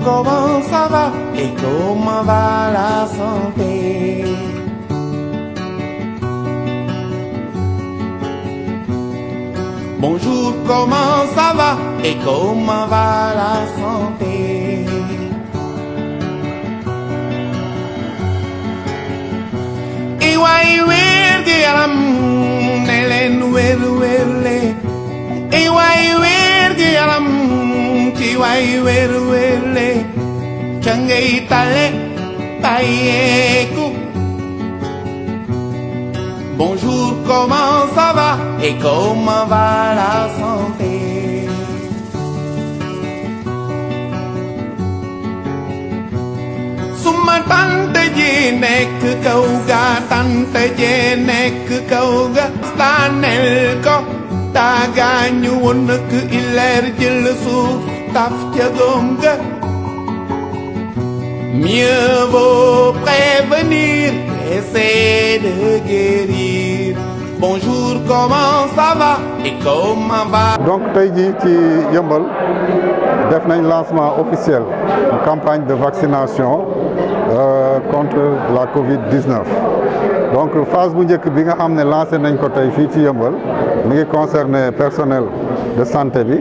comment ça va et comment va la santé? Bonjour, comment ça va et comment va la santé? Iwai werdi alam nelen werle. Iwai werdi alam tiwai werle. Changai tale payeku. Bonjour, comment ça va et comment va la santé? Suma tante ji nekk kaw ga tante ji nekk kaw ga stanel ko daa gaañu woon nak ileer jël suuf taf ca doom ga. Mieux vaut prévenir qu'essayer de guérir. Bonjour, comment ça va et comment va? Donc tey jii ci Yeumbeul def nañ lancement officiel une campagne de vaccination contre la Covid-19. Donc phase bu njëkk bi nga xam ne lancé nañ ko tey fii ci Yeumbeul mi ngi concerné personnel de santé bi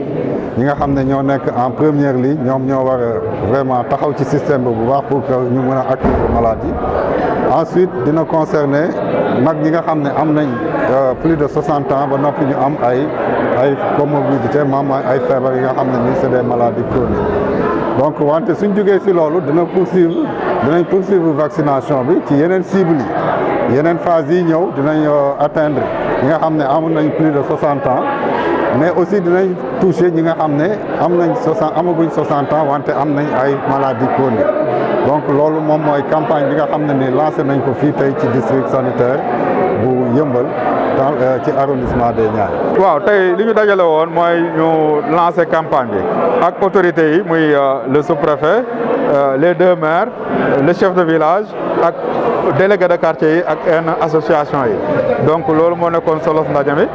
ñi nga xam ne ñoo nekk en première ligne ñoom ñoo war a vraiment taxaw ci système bi bu baax pour que ñu mën a activer malade yi. Ensuite dina concerner mag ñi nga xam ne am nañ plus de 60 ans ba noppi ñu am ay comorbidité maam ay feebar yi nga xam ne ni c'est des maladies chroniques. Donc wante suñ jógee si loolu dinañ poursuivre vaccination bi ci yeneen cibles yi yeneen phase yi ñëw dinañ atteindre ñi nga xam ne am nañ plus de 60 ans mais aussi dinañ toucher ñi nga xam ne amaguñ 60 ans wante am nañ ay maladies chroniques. Donc loolu moom mooy campagne bi nga xam ne ni lancé nañ ko fii tey ci district sanitaire bu Yeumbeul ci arrondissement des Niayes. waaw tey li ñu dajale woon mooy ñu lancé campagne bi ak autorités yi muy le sous-préfet les 2 maires le chef de village ak délégué de quartier yi ak yenn association yi. Donc loolu moo nekkoon solos ndaje mi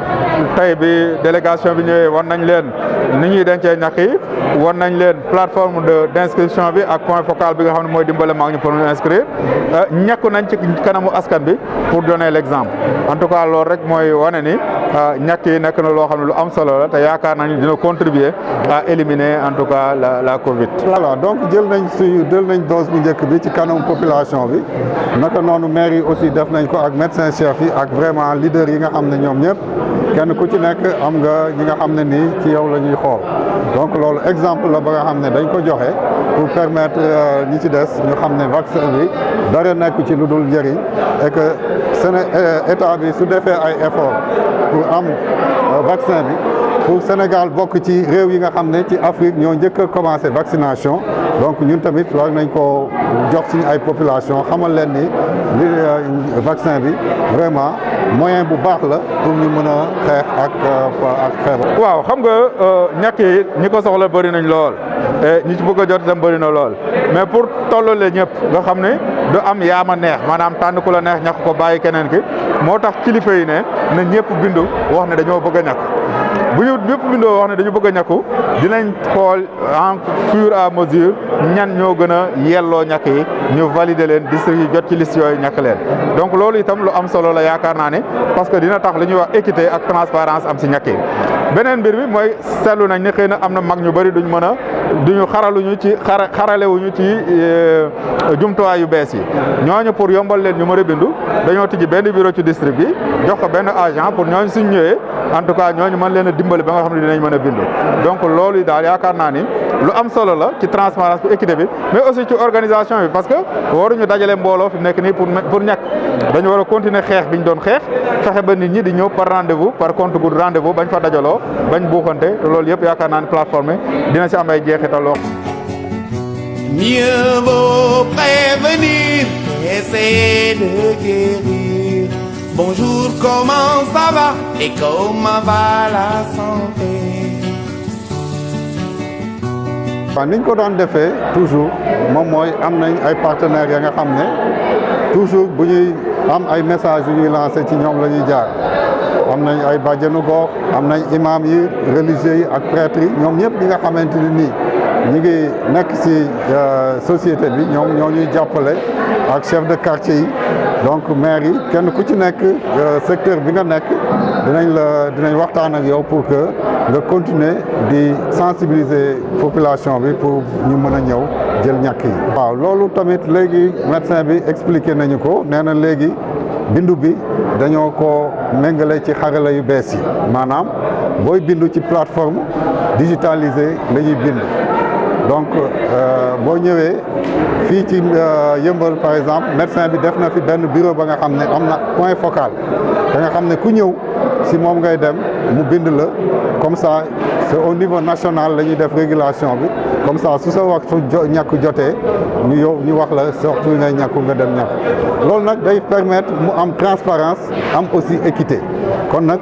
tey bi délégation bi ñëwee wan nañ leen ni ñuy dencee ñàkk yi wan nañ leen plateforme d'inscription bi ak point focal bi nga xam ne mooy dimbale mag ñu pour ñu inscrire ñàkku nañ ci kanamu askan bi pour donner l'exemple. En tout cas loolu rek mooy wane ni ñàkk yi nekk na loo xam ne lu am solo la te yaakaar nañu dina contribuer à éliminer en tout cas la Covid. Voilà donc jël nañ dose bu njëkk bi ci kanamu population bi naka noonu maire yi aussi def nañ ko ak médecin chef yi ak vraiment leader yi nga xam ne ñoom ñëpp kenn ku ci nekk am nga ñi nga xam ne nii ci yow la ñuy xool. Donc loolu exemple la ba nga xam ne dañ ko joxe pour permettre ñi ci des ñu xam ne vaccin bi dara nekk ci lu dul njëriñ et que état bi su defee ay effort pour am vaccin bi pour Sénégal bokk ci réew yi nga xam ne ci Afrique ñoo njëkk a commencé vaccination donc ñun tamit war nañ ko jox suñu ay population xamal leen ni li vaccin bi vraiment moyen bu baax la pour ñu mën a xeex ak feebar. waaw xam nga ñàkk yi ñi ko soxla bëri nañ lool et ñi ci bëgg a jot itam bëri na lool mais pour tollale ñëpp nga xam ne du am yaama neex maanaam tànn ku la neex ñàkk ko bàyyi keneen ki moo tax kilifa yi ne na ñëpp bindu wax ne dañoo bëgg a ñàkk bu ñu ñëpp bindoo wax ne dañu bëgg a ñàkku dinañ xool en fur et à mesure ñan ñoo gën a yelloo ñàkk yi ñu valider leen district yi jot ci liste yooyu ñàkk leen donc loolu itam lu am solo la yaakaar naa ne parce que dina tax li ñuy wax équité ak transparence am si ñàkk yi. beneen mbir mi mooy seetlu nañ ne xëy na am na mag ñu bëri duñu xaralewuñu ci jumtuwaay yu bees yi ñooñu pour yombal leen ñu mën a bindu dañoo tijji benn bureau ci district bi jox ko benn agent pour ñooñu suñ ñëwee en tout cas ñooñu mën leen a dimbali ba nga xam ne dinañ mën a bindu donc loolu daal yaakaar naa ni lu am solo la ci transparence bi équité bi mais aussi ci organisation bi parce que waruñu dajale mbooloo fi nekk nii pour ñàkk dañu war a continuer xeex bi ñu doon xeex fexe ba nit ñi di ñëw par rendez-vous par compte goutte rendez-vous bañ fa dajaloo bañ buuxante te loolu yëpp yaakaar naa ni plateforme yi dina si am ay jeexital loo. Mieux vaut prévenir qu'essayer de guérir. Bonjour, comment ça va et comment va la santé? waaw ni ñu ko doon defee toujours moom mooy am nañ ay partenaires ya nga xam ne toujours bu ñuy am ay messages yu ñuy lancé ci ñoom la ñuy jaar am nañ ay bàjjenu gox am nañ imam yi religieux yi ak prêtres yi ñoom ñëpp ñi nga xamante ni nii ñi ngi nekk ci société bi ñoom ñoo ñuy jàppale ak chef de quartier yi donc maire yi kenn ku ci nekk secteur bi nga nekk dinañ waxtaan ak yow pour que nga continuer di sensibiliser population bi pour ñu mën a ñëw jël ñàkk yi. waaw loolu tamit léegi médecin bi expliqué nañu ko nee na léegi bindu bi dañoo ko méngale ci xarala yu bees yi maanaam booy bindu ci plateforme digitalisée la ñuy bind donc boo ñëwee fii ci Yeumbeul par exemple médecin bi def na fi benn bureau ba nga xam ne am na point focal da nga xam ne ku ñëw si moom ngay dem mu bind la comme ça c'est au niveau national la ñuy def régulation bi comme ça su sa waxtu ñàkk jotee ñu wax la surtout ngay ñàkku nga dem ñàkk loolu nag day permettre mu am transparence am aussi équité kon nag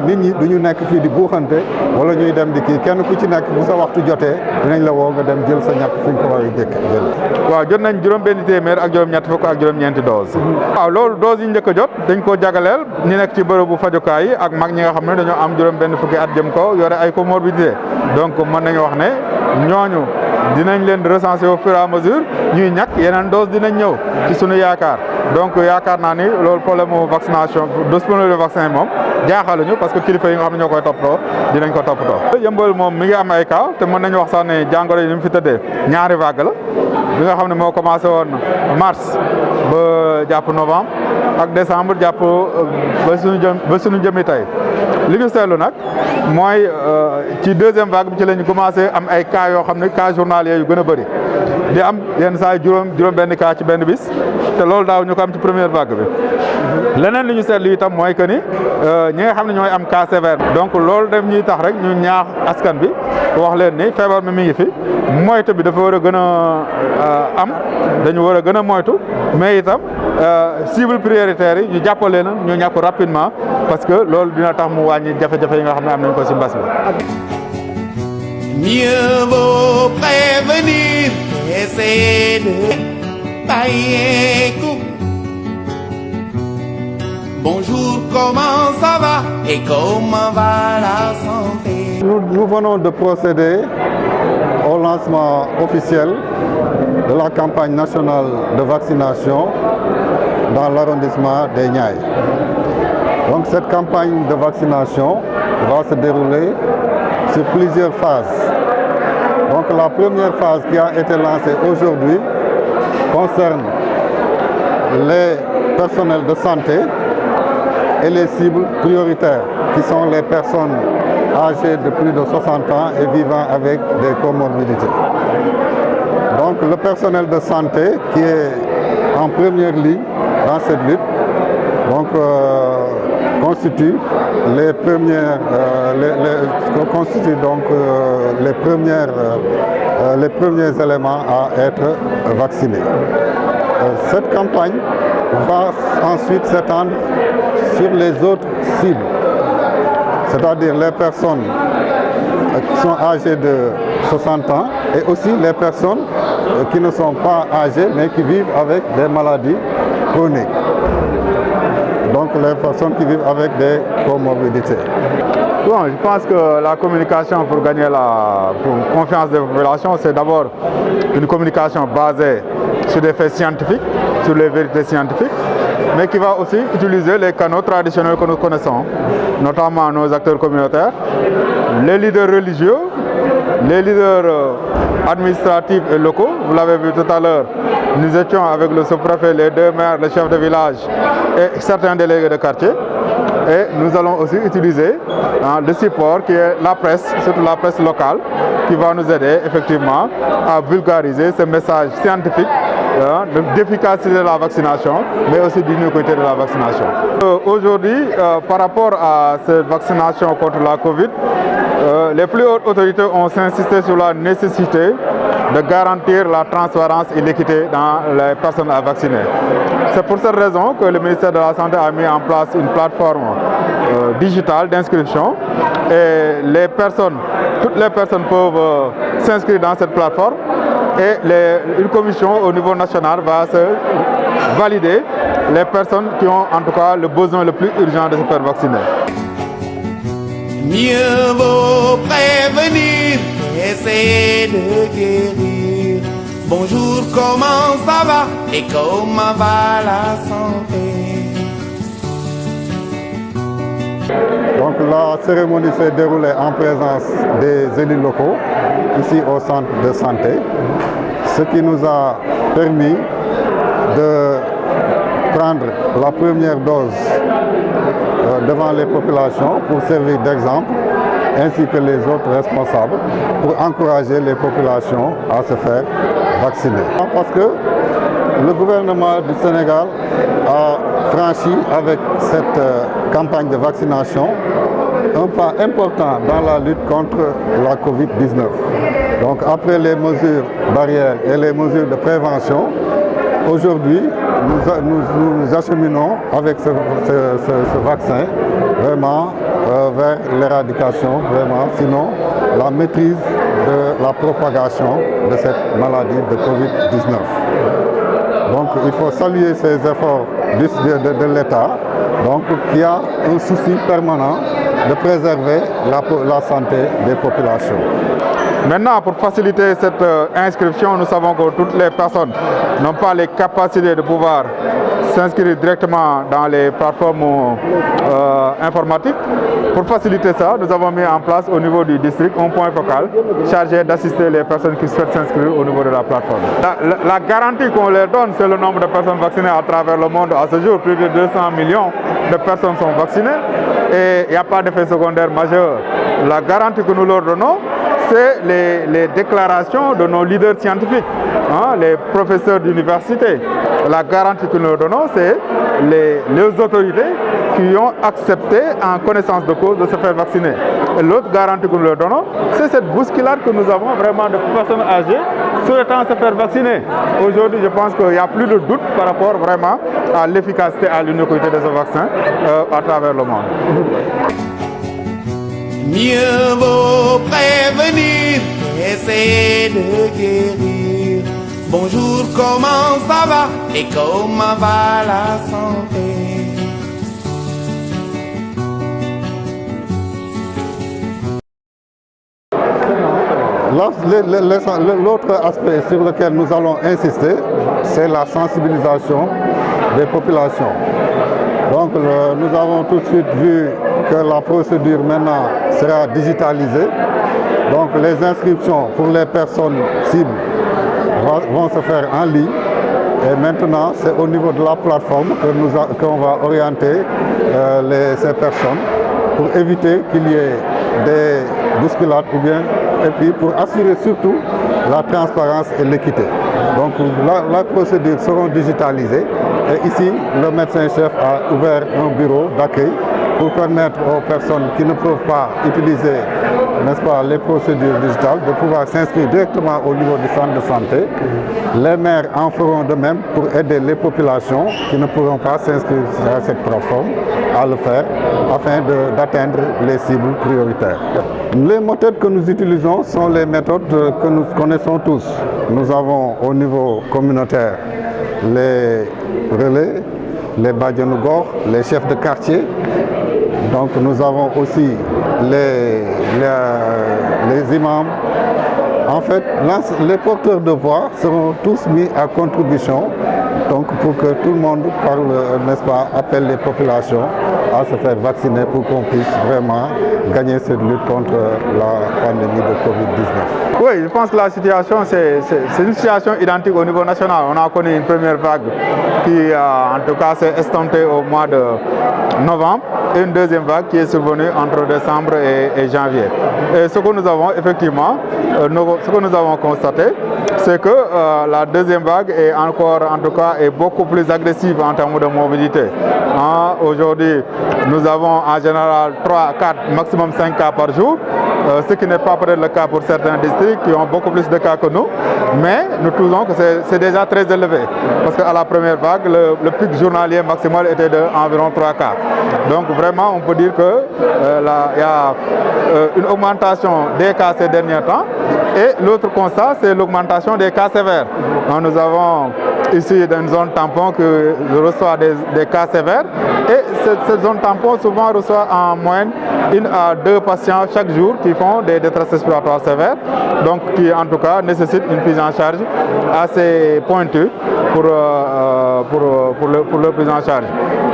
nit ñi du ñu nekk fii di buuxante wala ñuy dem di kii kenn ku ci nekk bu sa waxtu jotee dinañ la woo nga dem jël sa ñàkk fi ñu ko war a jëkk jël. waaw jot nañ juróom-benn téeméer ak juróom-ñett fukk ak juróom-ñeenti dose. waaw loolu dose yi njëkk a jot dañ koo jagaleel ñi nekk ci bërëbu fajukaay yi ak mag ñi nga xam ne dañoo am juróom-benn fukki at jëm ko yore ay comorbidité donc mën nañu wax ne ñooñu dinañ leen recenser au fur et à mesure ñuy ñàkk yeneen dose dinañ ñëw ci sunu yaakaar donc yaakaar naa ni loolu problème mu vaccination disponibilité de vaccin moom jaaxaluñu parce que kilifa yi nga xam ne ñoo koy toppatoo dinañ ko toppatoo. Yeumbeul moom mi ngi am ay cas te mën nañu wax sax ne jàngoro yi ni mu fi tëddee ñaari vague la bi nga xam ne moo commencé woon mars ba jàpp novembre ak décembre jàpp ba suñu jëmi tey li ñu seetlu nag mooy ci deuxième vague bi ci la ñu commencé am ay cas yoo xam ne cas journaliers yu gën a bëri di am yenn saa yi juróom benn cas ci benn bis te loolu daaw ñu ko am ci première vague bi. leneen li ñu seetlu itam mooy que ni ñi nga xam ne ñooy am cas sévère donc loolu def ñuy tax rek ñu ñaax askan bi wax leen ni feebar mi ngi fi moytu bi dafa war a gën a am dañu war a gën a moytu mais itam cible prioritaire yi ñu jàppale leen ñu ñàkk rapidement parce que loolu dina tax mu wàññi jafe-jafe yi nga xam ne am nañ ko ci mbas bi. Mieux vaut prévenir qu'essayer de tailler coup. Bonjour, comment ça va et comment va la santé? Nous venons de procéder au lancement officiel de la campagne nationale de vaccination dans l'arrondissement des Niayes. Donc cette campagne de vaccination va se dérouler sur plusieurs phases. Donc la première phase qui a été lancée aujourd'hui concerne les personnels de santé et les cibles prioritaires qui sont les personnes âgées de plus de 60 ans et vivant avec des comorbidités. Donc le personnel de santé qui est en première ligne dans cette lutte donc, constitue les premières les premiers éléments à être vaccinés. Cette campagne va ensuite s'étendre sur les autres cibles, c'est-à-dire les personnes qui sont âgées de 60 ans et aussi les personnes qui ne sont pas âgées mais qui vivent avec des maladies chroniques. Donc les personnes qui vivent avec des comorbidités. Bon, je pense que la communication pour gagner la confiance des populations, c'est d'abord une communication basée sur des faits scientifiques, sur les vérités scientifiques, mais qui va aussi utiliser les canaux traditionnels que nous connaissons, notamment nos acteurs communautaires, les leaders religieux, les leaders administratifs et locaux. Vous l'avez vu tout à l'heure, nous étions avec le sous-préfet, les deux maires, le chef de village et certains délégués de quartier. Et nous allons aussi utiliser le support qui est la presse, surtout la presse locale, qui va nous aider effectivement à vulgariser ce message scientifique d'efficacité de la vaccination, mais aussi d'inutilité de la vaccination. Aujourd'hui, par rapport à cette vaccination contre la Covid, les plus hautes autorités ont insisté sur la nécessité de garantir la transparence et l'équité dans les personnes à vacciner. C'est pour cette raison que le ministère de la Santé a mis en place une plateforme digitale d'inscription et toutes les personnes peuvent s'inscrire dans cette plateforme et une commission au niveau national va se valider les personnes qui ont en tout cas le besoin le plus urgent de se faire vacciner. Mieux vaut prévenir essayer de guérir. Bonjour, comment ça va et comment va la santé? Donc la cérémonie s'est déroulée en présence des élus locaux, ici au centre de santé, ce qui nous a permis de prendre la première dose devant les populations pour servir d'exemple, ainsi que les autres responsables, pour encourager les populations à se faire vacciner. Parce que le gouvernement du Sénégal a franchi avec cette campagne de vaccination un pas important dans la lutte contre la Covid-19. Donc après les mesures barrières et les mesures de prévention, aujourd'hui nous acheminons avec ce vaccin vraiment vers l'éradication, vraiment, sinon la maîtrise de la propagation de cette maladie de Covid-19. Donc il faut saluer ces efforts de l'État, donc qui a un souci permanent de préserver la santé des populations. Maintenant, pour faciliter cette inscription, nous savons que toutes les personnes n'ont pas les capacités de pouvoir s'inscrire directement dans les plateformes informatiques. Pour faciliter ça, nous avons mis en place au niveau du district un point focal chargé d'assister les personnes qui souhaitent s'inscrire au niveau de la plateforme. La garantie qu'on leur donne, c'est le nombre de personnes vaccinées à travers le monde. À ce jour, plus de 200 millions de personnes sont vaccinées et il n'y a pas d'effet secondaire majeur. La garantie que nous leur donnons, c'est les déclarations de nos leaders scientifiques, les professeurs d'université. La garantie que nous leur donnons, c'est les autorités qui ont accepté en connaissance de cause de se faire vacciner. Et l'autre garantie que nous leur donnons, c'est cette bousculade que nous avons vraiment de personnes âgées souhaitant se faire vacciner. Aujourd'hui, je pense qu'il n'y a plus de doute par rapport vraiment à l'efficacité, à l'unicité de ce vaccin à travers le monde. Mieux vaut prévenir, essayer de guérir. Bonjour, comment ça va et comment va la santé? L'autre aspect sur lequel nous allons insister, c'est la sensibilisation des populations. Donc nous avons tout de suite vu que la procédure maintenant sera digitalisée. Donc les inscriptions pour les personnes cibles vont se faire en ligne. Et maintenant, c'est au niveau de la plateforme qu'on va orienter ces personnes pour éviter qu'il y ait des bousculades ou bien, et puis pour assurer surtout la transparence et l'équité. Donc la procédure sera digitalisée et ici le médecin-chef a ouvert un bureau d'accueil pour permettre aux personnes qui ne peuvent pas utiliser, n'est-ce pas, les procédures digitales de pouvoir s'inscrire directement au niveau du centre de santé. Les maires en feront de même pour aider les populations qui ne pourront pas s'inscrire à cette plateforme à le faire afin d'atteindre les cibles prioritaires. Les méthodes que nous utilisons sont les méthodes que nous connaissons tous. Nous avons au niveau communautaire les relais, les badianougor, les chefs de quartier. Donc nous avons aussi les imams. En fait, les porteurs de voix seront tous mis à contribution, donc pour que tout le monde parle, n'est-ce pas, appelle les populations à se faire vacciner pour qu'on puisse vraiment gagner cette lutte contre la pandémie de Covid-19. Oui, je pense que la situation, c'est une situation identique au niveau national. On a connu une première vague qui, en tout cas, s'est estompée au mois de novembre et une deuxième vague qui est survenue entre décembre et janvier. Et ce que nous avons effectivement, ce que nous avons constaté, c'est que la deuxième vague est encore, en tout cas, est beaucoup plus agressive en termes de mobilité. Aujourd'hui, nous avons en général 3, 4, maximum 5 cas par jour, ce qui n'est pas peut-être le cas pour certains districts qui ont beaucoup plus de cas que nous, mais nous trouvons que c'est déjà très élevé, parce qu'à la première vague, le pic journalier maximal était d'environ 3 cas. Donc vraiment, on peut dire qu'il y a une augmentation des cas ces derniers temps. Et l'autre constat, c'est l'augmentation des cas sévères. Nous avons ici une zone tampon qui reçoit des cas sévères et cette zone tampon souvent reçoit en moyenne 1 à 2 patients chaque jour qui font des détresses respiratoires sévères, donc qui en tout cas nécessitent une prise en charge assez pointue pour leur prise en charge.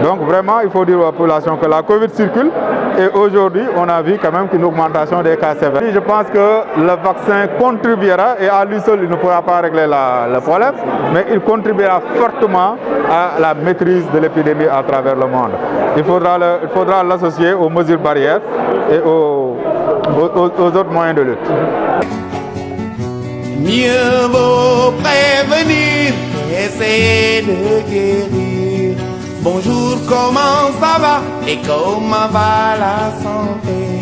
Donc vraiment, il faut dire aux populations que la Covid circule et aujourd'hui, on a vu quand même qu'une augmentation des cas sévères. Je pense que le vaccin contribuera, et à lui seul, il ne pourra pas régler le problème, mais il contribuera fortement à la maîtrise de l'épidémie à travers le monde. Il faudra l'associer aux mesures barrières et aux autres moyens de lutte. Mieux vaut prévenir qu'essayer de guérir. Bonjour, comment ça va et comment va la santé?